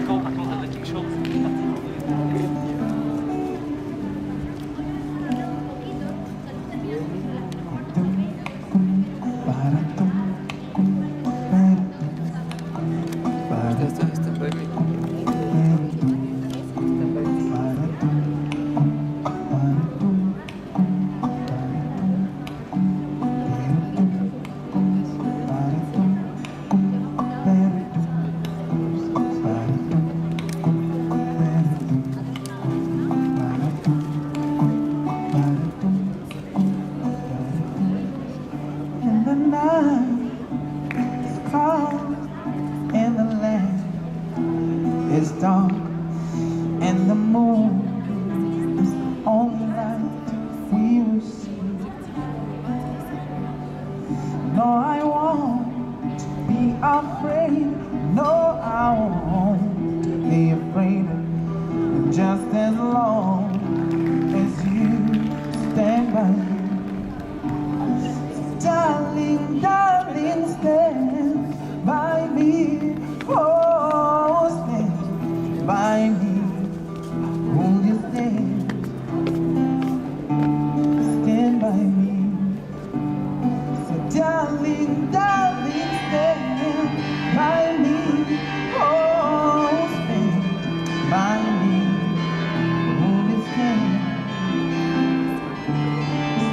跟我把刚才的这个说And the night is cold and the land is dark and the moon is the only light we will see. No, I won't be afraid. No, I won't be afraid. Just as long as you stand by me. Darling, darling, stand by me. Oh, stand by me. Won't you stand? Stand by me. So, darling, darling, stand by me. Oh, stand by me. Won't you stand?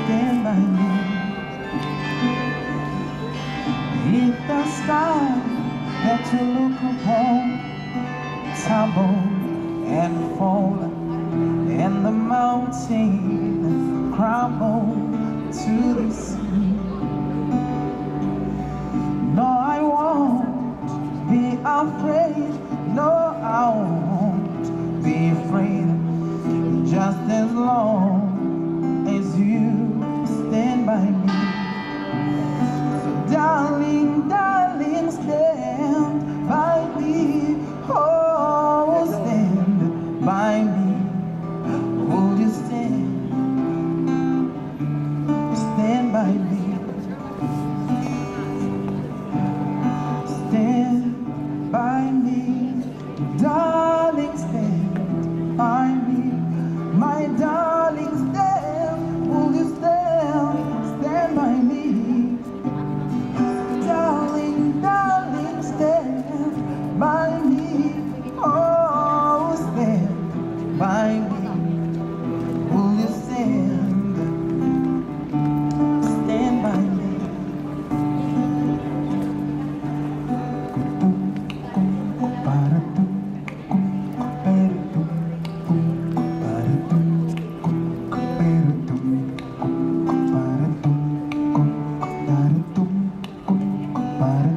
Stand by me. If the sky that you look upon tumble and fall, and the mountain crumble to the sea, no, I won't be afraid. No, I won't be afraid. Just as long as you stand by me. Darling, darling, stand by me. Oh, stand by me. Will you stand? Stand by me. Stand by me. Darling, stand by me. My darling, stand. Will you stand? Stand by me. Darling, darling, stand by me. Oh, stand by me. Will you stand? Stand by me. Para